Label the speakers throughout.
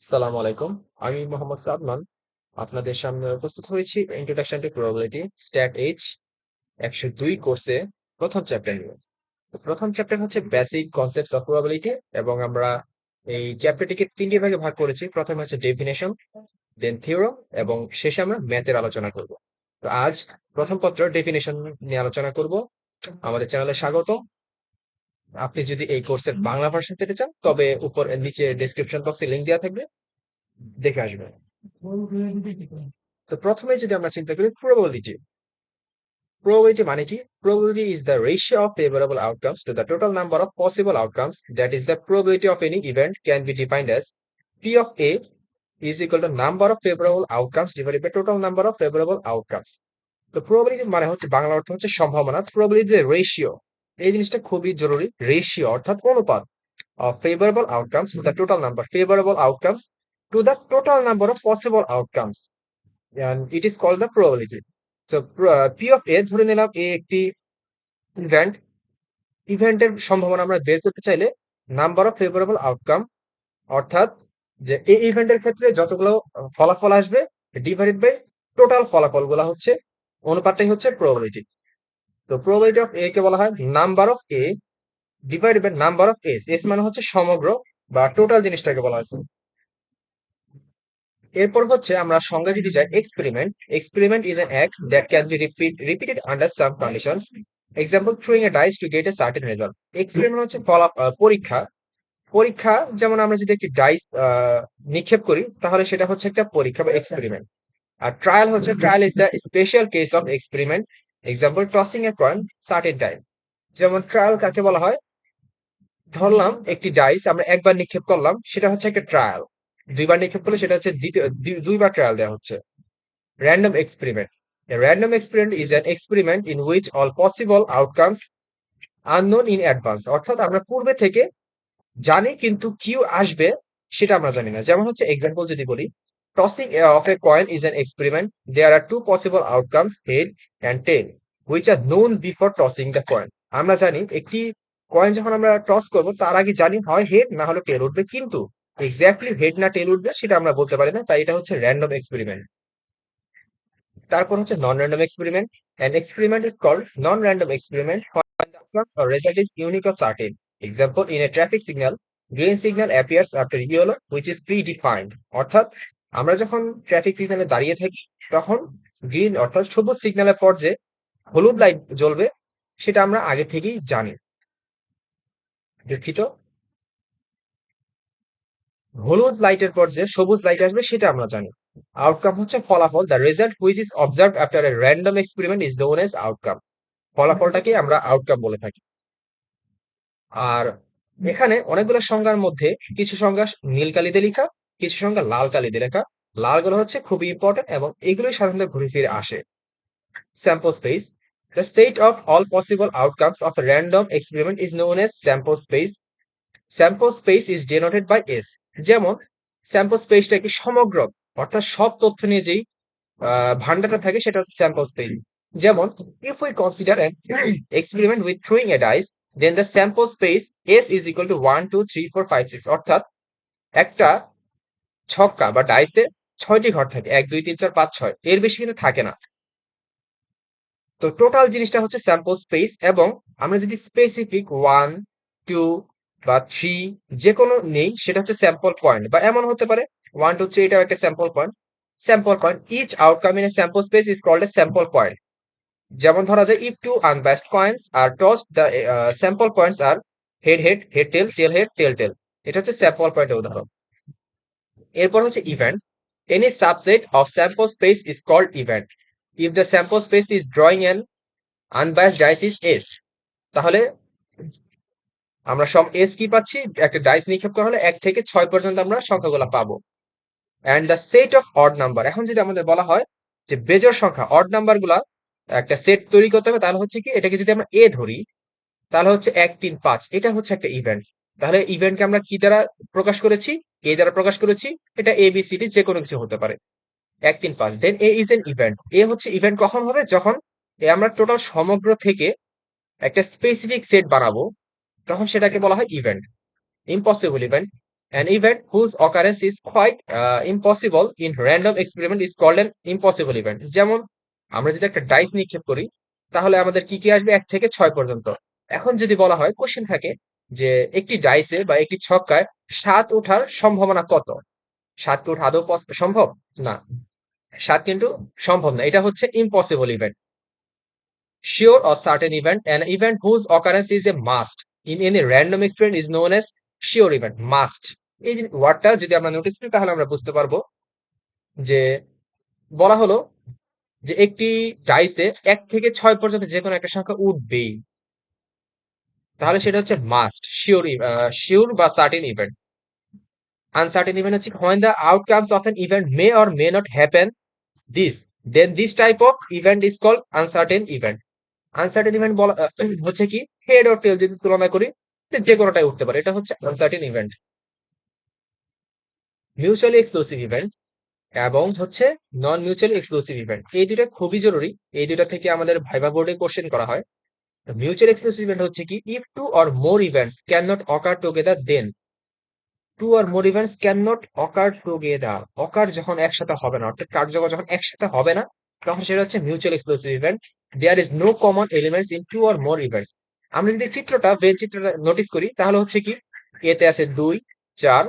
Speaker 1: আসসালামু আলাইকুম। আমি মোহাম্মদ সাদমান আপনাদের সামনে উপস্থিত হয়েছি introduction to probability stat H 102 কোর্সে প্রথম চ্যাপ্টার নিয়ে। প্রথম চ্যাপ্টার হচ্ছে বেসিক কনসেপ্টস অফ প্রবাবিলিটি এবং আমরা এই চ্যাপ্টারটিকে তিনটি ভাগে ভাগ করেছি। প্রথমে হচ্ছে ডেফিনেশন, দেন থিওরাম এবং শেষে আমরা ম্যাথের আলোচনা করব। তো আজ প্রথম পত্র ডেফিনেশন নিয়ে আলোচনা করব। আমাদের চ্যানেলে স্বাগত। আপনি যদি এই কোর্সের বাংলা ভার্সন পেতে চান তবে উপর নিচে ডেসক্রিপশন বক্সে লিংক দেওয়া থাকবে, দেখে আসবেন। তো প্রথমে যদি আমরা চিন্তা করি প্রবাবিলিটি, probability মানে কি? Probability is the ratio of favorable outcomes to the total number of possible outcomes. That is, the probability of any event can be defined as P of A is equal to number of favorable outcomes divided by total number of favorable outcomes. তো probability মানে হচ্ছে বাংলা অর্থ হচ্ছে সম্ভাবনা। probability যে ratio, এই জিনিসটা খুবই জরুরি। রেশিও অর্থাৎ অনুপাত of favorable outcomes to the total number favorable outcomes to the total number of possible outcomes, and it is called the probability. So P of A ধরে নিলাম A একটি ইভেন্ট, ইভেন্টের সম্ভাবনা আমরা বের করতে চাইলে নাম্বার অফ ফেভারেবল আউটকাম, অর্থাৎ যে এই ইভেন্টের ক্ষেত্রে যতগুলো ফলাফল আসবে ডিভাইডেড বাই টোটাল ফলাফলগুলো হচ্ছে অনুপাতটাই হচ্ছে প্রবাবিলিটি। তো প্রবাবিলিটি অফ এ কে বলা হয় number of A divided by number of S. S মানে হচ্ছে সমগ্র বা টোটাল জিনিসটাকে বলা হয়েছে। এরপর হচ্ছে আমরা সংজ্ঞা দিতে চাই experiment. Experiment is an act that can be repeated under some conditions. Example, throwing a dice to get a certain result. Experiment হচ্ছে পরীক্ষা। পরীক্ষা যেমন আমরা যদি একটি ডাইস নিক্ষেপ করি তাহলে সেটা হচ্ছে একটা পরীক্ষা বা এক্সপেরিমেন্ট। আর ট্রায়াল হচ্ছে, trial is the special case of experiment. Example, tossing A coin certain time. যেমন ট্রায়াল কাকে বলা হয়? ধরলাম একটি ডাইস আমরা একবার নিক্ষেপ করলাম, সেটা হচ্ছে একটা ট্রায়াল। দুইবার নিক্ষেপ করলে সেটা হচ্ছে দুইবার ট্রায়াল দেওয়া হচ্ছে। Random experiment. A random experiment is an experiment in which all possible outcomes unknown in advance. অর্থাৎ আমরা পূর্বে থেকে জানি কিন্তু কি আসবে সেটা আমরা জানি না। যেমন হচ্ছে এক্সাম্পল যদি বলি, tossing of a coin is an experiment. There are two possible outcomes, head and tail, which are known before tossing the coin. আমরা জানি একটি কয়েন যখন আমরা টস করব তার আগে জানি হয় হেড না হলে টেল উঠবে, কিন্তু এক্স্যাক্টলি হেড না টেল উঠবে সেটা আমরা বলতে পারি না, তাই এটা হচ্ছে র্যান্ডম এক্সপেরিমেন্ট। তারপর হচ্ছে non random experiment. An experiment is called non-random experiment when the outcomes or result is unique or certain. Example, in a traffic signal, green signal appears after yellow, which is predefined. অর্থাৎ আমরা যখন traffic সিগন্যালে দাঁড়িয়ে থাকি তখন green অর্থাৎ সবুজ সিগন্যালের পর যে হলুদ লাইট জ্বলবে সেটা আমরা আগে থেকেই জানি। দুঃখিত, হলুদ লাইটের পর যে সবুজ লাইট আসবে সেটা আমরা জানি। আউটকাম হচ্ছে ফলাফল। The result which is observed after a random experiment is known as outcome. ফলাফলটাকে আমরা আউটকাম বলে থাকি। আর এখানে অনেকগুলো সংজ্ঞার মধ্যে কিছু সংজ্ঞা নীল কালিতে লেখা, কিছু সংজ্ঞা লাল কালিতে লেখা। লালগুলো হচ্ছে খুবই ইম্পর্টেন্ট এবং এগুলোই সাধারণত ঘুরে ফিরে আসে। Sample space, the set of all possible outcomes of a random experiment is known as sample space. Sample space is denoted by S. যেমন স্যাম্পল স্পেসটা কি সমগ্র, অর্থাৎ সব তথ্য নিয়ে যেই ভান্ডারটা থাকে সেটা হচ্ছে স্যাম্পল স্পেস। যেমন, if we consider an experiment with throwing a dice, then the sample space S is equal to 1 2 3 4 5 6। অর্থাৎ একটা ছক্কা বা ডাইসে 6টি ঘর থাকে, 1 2 3 4 5 6, এর বেশি কিন্তু থাকে না। তো টোটাল জিনিসটা হচ্ছে স্যাম্পল স্পেস। এবং আমরা যদি স্পেসিফিক 1 2 বা 3 যে কোনো নেই সেটা হচ্ছে স্যাম্পল পয়েন্ট, বা এমন হতে পারে 1 2 3 এটাও একটা sample point. Sample point, each outcome in a sample space is called a sample point. যেমন ধরা যায়, if two unbiased coins are tossed, the sample points are head head, head tail, tail head, tail tail. এটা হচ্ছে sample পয়েন্টের উদাহরণ। এরপর হচ্ছে event. Any subset of sample space is called event if the sample space is drawing an unbiased dice is S। তাহলে আমরা সব S কি পাচ্ছি? একটা ডাইস নিক্ষেপ করা হলে 1 থেকে 6 পর্যন্ত আমরা সংখ্যাগুলো পাবো। And the set of odd number, এখন যদি আমাদের বলা হয় যে বেজোড় সংখ্যা অড নাম্বার গুলা একটা সেট তৈরি করতে হবে, তাহলে হচ্ছে কি এটাকে যদি আমরা এ ধরি তাহলে হচ্ছে 1 3 5, এটা হচ্ছে একটা ইভেন্ট। তাহলে ইভেন্টকে আমরা কি দ্বারা প্রকাশ করেছি? এ দ্বারা প্রকাশ করেছি। এটা এ বি সি ডি যে কোনো কিছু হতে পারে। 1 3 5, দেন এ ইজ এন ইভেন্ট। এ হচ্ছে ইভেন্ট কখন হবে? যখন আমরা টোটাল সমগ্র থেকে একটা স্পেসিফিক সেট বানাবো, তখন সেটাকে বলা হয় event. Impossible event, An event whose occurrence is quite impossible in random experiment is called an impossible event. যেমন আমরা যদি একটা ডাইস নিক্ষেপ করি তাহলে আমাদের কি কি আসবে 1 থেকে 6 পর্যন্ত। এখন যদি বলা হয় কোশ্চেন থাকে যে একটি ডাইসে বা একটি ছক্কায় 7 ওঠার সম্ভাবনা কত? 7 কি ওঠা আদৌ সম্ভব? না, 7 কিন্তু সম্ভব না। এটা হচ্ছে impossible event. Sure or certain event, an event whose occurrence is a must in any random experiment is known as sure event. Must, এই যে ওয়ার্ডটা যদি আমরা নোটিস করি তাহলে আমরা বুঝতে পারবো যে বলা হলো যে একটি ডাইসে 1 থেকে 6 পর্যন্ত যে কোনো একটা সংখ্যা উঠবেই, তাহলে সেটা হচ্ছে মাস্ট, শিওর। শিওর বা সার্টেন ইভেন্ট। আনসার্টেন ইভেন্ট হচ্ছে when the outcomes of an event may or may not happen this, then this type of event is called uncertain event. Uncertain event বলা হচ্ছে কি হেড অর টেল যদি তুলনা করি যে কোনোটাই উঠতে পারে, এটা হচ্ছে uncertain event. Mutually exclusive event এবং হচ্ছে নন মিউচুয়ালি এক্সক্লুসিভ ইভেন্ট, এই দুটো খুবই জরুরি। এই দুটো থেকে আমাদের ভাইবা বোর্ডে কোশ্চেন করা হয়। মিউচুয়াল এক্সক্লুসিভ ইভেন্ট হচ্ছে কি if two or more events can not occur together then, two or more events can not occur together, occur যখন একসাথে হবে না, অর্থাৎ কার্যকর যখন একসাথে হবে না, তখন সেটা হচ্ছে mutual exclusive event. There is no common elements in two or more events. আমরা যদি চিত্রটা ভেন চিত্রটা নোটিস করি তাহলে হচ্ছে কি এতে আছে 2 4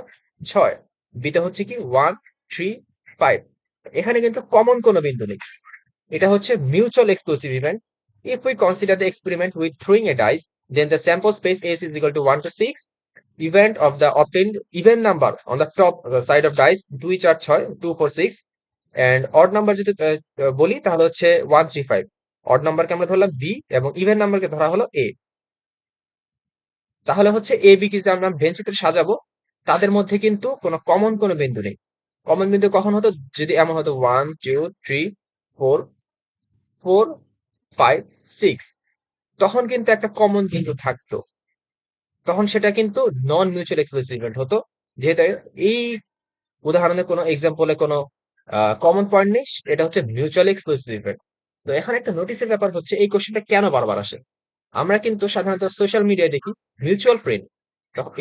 Speaker 1: 6, বিতে হচ্ছে কি 1 3 5, এখানে কিন্তু কমন কোনো বিন্দু নেই। এটা হচ্ছে mutual exclusive event. If we consider the experiment with throwing a dice, then the sample space S is equal to 1 to 6. Event of the obtained even number on the top side of dice 2 4 6 2 4 6, and odd number যদি বলি তাহলে হচ্ছে 1 3 5। odd নাম্বারকে আমরা ধরলাম B এবং even নাম্বারকে ধরা হলো A। তাহলে হচ্ছে A B কে আমরা ভেন চিত্রে সাজাবো, তাদের মধ্যে কিন্তু কোনো বিন্দু নেই। কমন বিন্দু কখন হতো? যদি এমন হতো 1 2 3 4 4 5 6, তখন কিন্তু একটা কমন বিন্দু থাকতো, তখন সেটা কিন্তু নন মিউচুয়াল এক্সক্লুসিভ ইভেন্ট হতো। যেহেতু এই উদাহরণে কোনো এক্সাম্পলে কোনো কমন পয়েন্ট নেই, এটা হচ্ছে মিউচুয়াল এক্সক্লুসিভ ইভেন্ট। তো এখানে একটা নোটিসের ব্যাপার হচ্ছে এই কোশ্চেনটা কেন বারবার আসে। আমরা কিন্তু সাধারণত সোশ্যাল মিডিয়ায় দেখি মিউচুয়াল ফ্রেন্ড,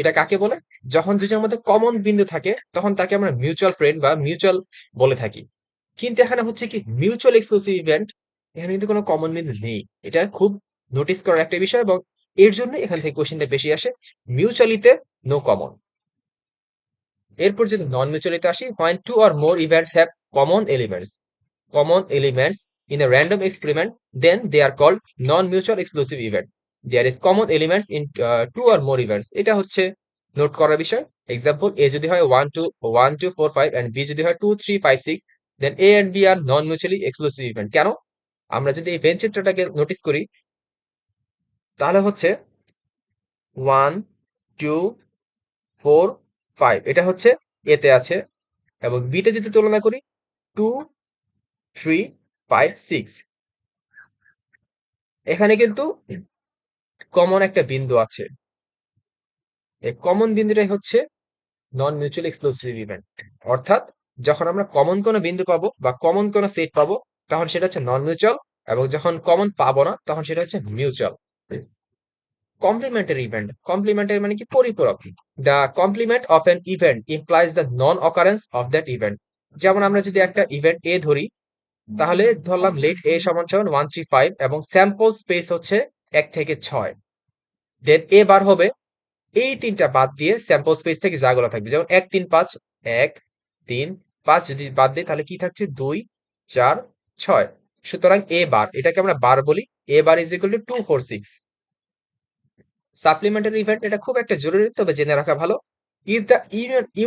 Speaker 1: এটা কাকে বলে? যখন দুজনের মধ্যে কমন বিন্দু থাকে তখন তাকে আমরা মিউচুয়াল ফ্রেন্ড বা মিউচুয়াল বলে থাকি। কিন্তু এখানে হচ্ছে কি মিউচুয়াল এক্সক্লুসিভ ইভেন্ট, এখানে কিন্তু কোনো কমন বিন্দু নেই। এটা খুব নোটিস করার একটা বিষয় এবং এর জন্য এখান থেকে কোশ্চেনটা বেশি আসে। মিউচুয়ালিতে নো কমন। এরপর যদি নন মিউচুয়ালিতে আসি, when two or more events have common elements in a random experiment, then they are called non-mutual exclusive event. There is common elements in two or more events. এটা হচ্ছে নোট করার বিষয়। Example, A যদি হয় 1 2 4 5 and B যদি হয় 2 3 5 6, then A and B are non-mutually exclusive event. কেন? আমরা যদি এই ভেন চিত্রটাকে নোটিস করি তাহলে হচ্ছে 1 2 4 5 এটা হচ্ছে এতে আছে, এবং বিতে যদি তুলনা করি 2 3 5 6, এখানে কিন্তু কমন একটা বিন্দু আছে। এই কমন বিন্দুটাই হচ্ছে নন মিউচুয়াল এক্সক্লুসিভ ইভেন্ট। অর্থাৎ যখন আমরা কমন কোনো বিন্দু পাবো বা কমন কোনো সেট পাবো তখন সেটা হচ্ছে নন মিউচুয়াল, এবং যখন কমন পাবো না তখন সেটা হচ্ছে মিউচুয়াল। কমপ্লিমেন্টারি ইভেন্ট, কমপ্লিমেন্টারি মানে কি পরিপূরক। The complement of an event implies the non occurrence of that event. যেমন আমরা যদি একটা ইভেন্ট এ ধরি তাহলে ধরলাম লেট এ সমান সমান 1 3 5 এবং স্যাম্পল স্পেস হচ্ছে 1 থেকে 6, দেন এ বার হবে এই তিনটা বাদ দিয়ে স্যাম্পল স্পেস থেকে যাগুলো থাকবে, যেমন 1 3 5 1 3 5 যদি বাদ দিই তাহলে কি থাকছে 2 4 6। সুতরাং এ বার, এটাকে আমরা বার বলি, A bar is equal to 2 4 6। Supplementary event, এটা খুব একটা জরুরি, তবে জেনে রাখা ভালো। If the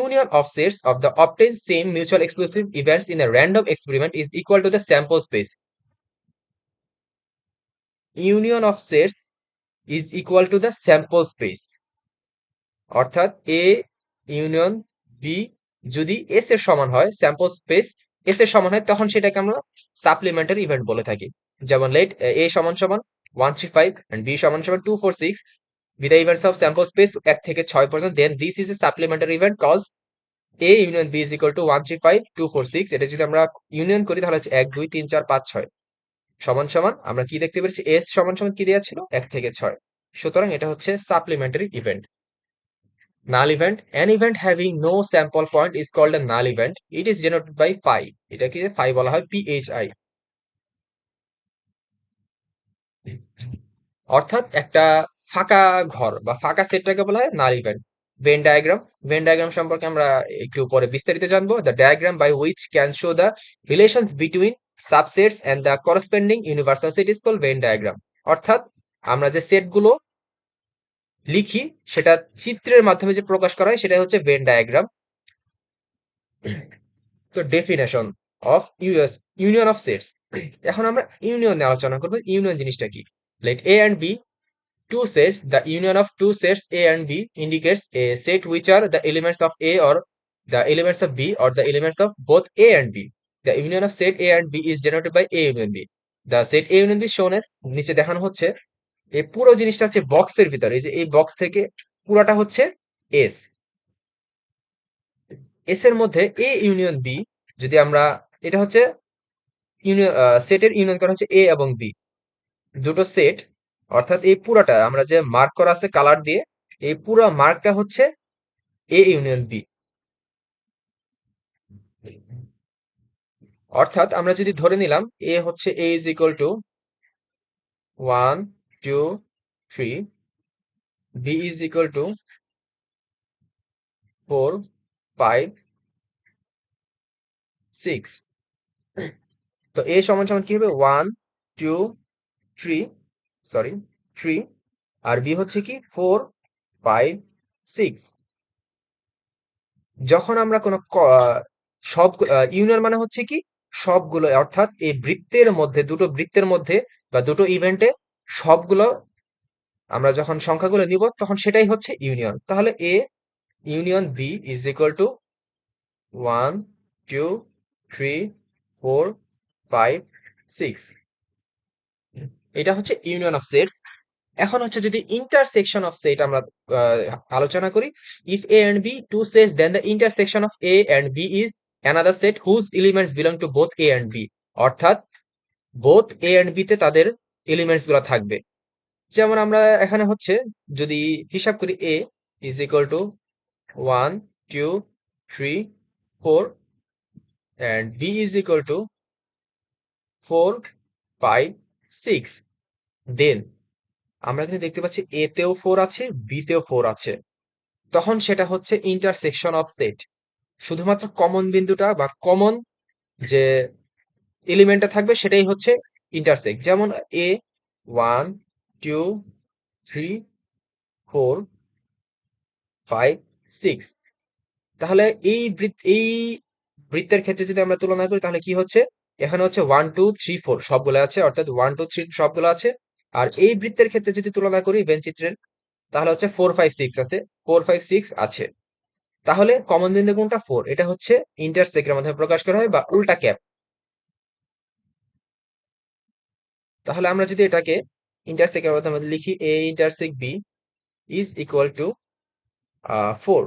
Speaker 1: union of sets of the obtained same mutual exclusive events in a random experiment is equal to the sample space, union of sets is equal to the sample space, অর্থাৎ এ union B যদি S এর সমান হয়, sample space S এর সমান হয়, তখন সেটাকে আমরা সাপ্লিমেন্টারি ইভেন্ট বলে থাকি। যেমন লেট এ সমান সমান 1 3 5 and বি সমান সমান 2 4 6 with the events of sample space 1 থেকে 6 পর্যন্ত, then this is a supplementary event cause A union B is equal to 1 3 5 2 4 6। এটা যদি আমরা ইউনিয়ন করি তাহলে হচ্ছে 1 2 3 4 5 6 সমান সমান, আমরা কি দেখতে পেরেছি এস সমান সমান কি দেওয়া ছিল 1 থেকে 6। সুতরাং এটা হচ্ছে supplementary event. Null event, an event having no sample point is called a null event. It is denoted by phi. এটাকে phi বলা হয়, phi। অর্থাৎ একটা ফাঁকা ঘর বা ফাঁকা সেটটাকে বলা হয় নাল ইভেন্ট। ভেন ডায়াগ্রাম সম্পর্কে আমরা একটু পরে বিস্তারিত জানবো। The diagram by which can show the relations between subsets and the corresponding universal set is called Venn diagram. অর্থাৎ আমরা যে সেটগুলো লিখি সেটা চিত্রের মাধ্যমে যে প্রকাশ করা হয় সেটা হচ্ছে ভেন ডায়াগ্রাম। তো definition of union of sets. এখন আমরা ইউনিয়ন নিয়ে আলোচনা করবো। ইউনিয়ন জিনিসটা কি? Let A and B two sets, the union of two sets A and B indicates a set which are the elements of A or the elements of B or the elements of both A and B. The union of set A and B is denoted by A union B. The set A union B shown as নিচে দেখানো হচ্ছে। এই পুরো জিনিসটা হচ্ছে বক্সের ভিতরে, এই যে এই বক্স থেকে পুরোটা হচ্ছে এস। এস এর মধ্যে A ইউনিয়ন B, যদি আমরা, এটা হচ্ছে ইউনিয়ন সেটের ইউনিয়ন করা হচ্ছে A এবং B দুটো সেট। অর্থাৎ এই পুরাটা আমরা যে মার্ক করা আছে কালার দিয়ে, এই পুরো মার্কটা হচ্ছে এ ইউনিয়ন বি। অর্থাৎ আমরা যদি ধরে নিলাম এ হচ্ছে A is equal to 1 2 3, B is equal to 4 5 6। তো এ সমান সমান কি হবে? 1 2 3, সরি 3, আর বি হচ্ছে কি 4 5 6। যখন আমরা কোনো সব ইউনিয়ন মানে হচ্ছে কি সবগুলো, অর্থাৎ এই বৃত্তের মধ্যে, দুটো বৃত্তের মধ্যে বা দুটো ইভেন্টে সবগুলো আমরা যখন সংখ্যাগুলো নিব তখন সেটাই হচ্ছে ইউনিয়ন। তাহলে A union B is equal to 1 2 3 4 5 6। এটা হচ্ছে ইউনিয়ন অফ সেটস। এখন হচ্ছে যদি ইন্টারসেকশন অফ সেট আমরা আলোচনা করি, if A and B two sets then the intersection of A and B is another set whose elements belong to both A and B. অর্থাৎ both A and B তে তাদের elements গুলো থাকবে। যেমন আমরা এখানে হচ্ছে যদি হিসাব করি, এ is equal to 1 2 3 4 and b is equal to 4 5 6, দেন আমরা কিন্তু দেখতে পাচ্ছি এ তেও 4 আছে, বি তেও 4 আছে। তখন সেটা হচ্ছে ইন্টারসেকশন অফ সেট। শুধুমাত্র কমন বিন্দুটা বা কমন যে এলিমেন্টটা থাকবে সেটাই হচ্ছে ইন্টারসেক্ট। যেমন এ 1 2 3 4 5 6। তাহলে এই বৃত্তের ক্ষেত্রে যদি আমরা তুলনা করি তাহলে কি হচ্ছে? এখানে হচ্ছে 1 2 3 4 সবগুলো আছে, অর্থাৎ 1 2 3 সবগুলো আছে। আর এই বৃত্তের ক্ষেত্রে যদি তুলনা করি ভেন চিত্রের, তাহলে হচ্ছে 4 5 6 আছে, 4 5 6 আছে। তাহলে কমন বিন্দু কোনটা? 4। এটা হচ্ছে ইন্টারসেক্টের মাধ্যমে প্রকাশ করা হয় বা উল্টা ক্যাপ। তাহলে আমরা যদি এটাকে ইন্টারসেক্টের মাধ্যমে লিখি, A intersect B is equal to 4।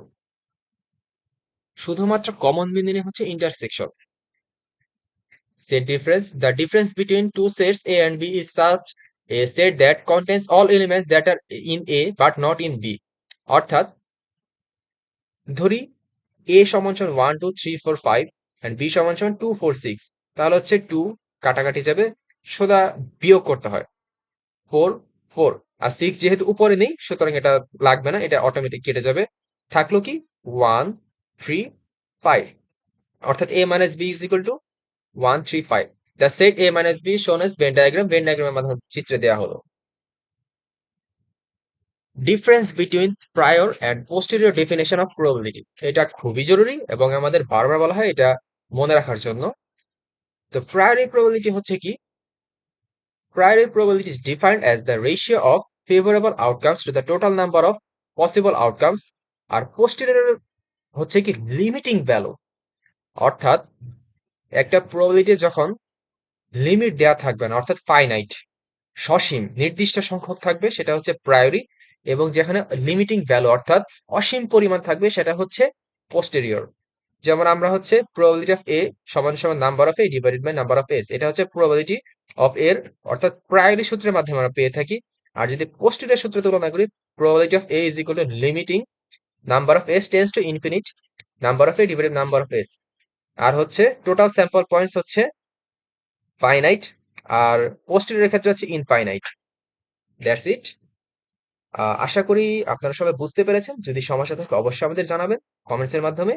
Speaker 1: শুধুমাত্র কমন বিন্দু নিয়ে হচ্ছে intersection. Set difference. The difference between two sets A and B is such a set that contains all elements that are in A but not in B. অর্থাৎ ধরি A সমান সমান 1 2 3 4 5 and B সমান সমান 2 4 6। তাহলে হচ্ছে 2 কাটাকাটি যাবে, সোজা বিয়োগ করতে হয় 4 4, আর 6 যেহেতু উপরে নেই সুতরাং এটা লাগবে না, এটা অটোমেটিক কেটে যাবে। থাকলো কি 1 3 5। অর্থাৎ A minus B is equal to 1 3 5. The set A minus B shown as Venn diagram. Venn diagram এর মাধ্যমে চিত্রে দেওয়া হলো। Difference between prior and posterior definition of probability. এটা খুবই জরুরি এবং আমাদের বারবার বলা হয় এটা মনে রাখার জন্য। তো প্রায়োরি প্রবাবিলিটি হচ্ছে কি? Priori probability is defined as the ratio of favorable outcomes to the total number of possible outcomes. R posterior হচ্ছে কি লিমিটিং ভ্যালু। অর্থাৎ একটা প্রবাবিলিটি যখন লিমিট দেয়া থাকবে না, অর্থাৎ ফাইনাইট সসীম নির্দিষ্ট সংখ্যক থাকবে সেটা হচ্ছে প্রায়োরি, এবং যেখানে লিমিটিং ভ্যালু অর্থাৎ অসীম পরিমাণ থাকবে সেটা হচ্ছে পোস্টেরিয়র। যেমন আমরা হচ্ছে প্রবাবিলিটি অফ এ সমান সমান number of A divided by number of S, এটা হচ্ছে প্রবাবিলিটি অফ এর, অর্থাৎ প্রায়োরি সূত্রের মাধ্যমে আমরা পেয়ে থাকি। আর যদি পোস্টেরিয়র সূত্রে তুলনা করি, probability of A is equal to limiting number of S tends to infinite, number of A divided number of S. আর হচ্ছে টোটাল স্যাম্পল পয়েন্টস হচ্ছে ফাইনাইট, আর পোস্টেরিয়র ক্ষেত্রে হচ্ছে ইনফাইনাইট। That's it. আশা করি আপনারা সবাই বুঝতে পেরেছেন। যদি সমস্যা থাকে অবশ্যই আমাদের জানাবেন কমেন্টস এর মাধ্যমে।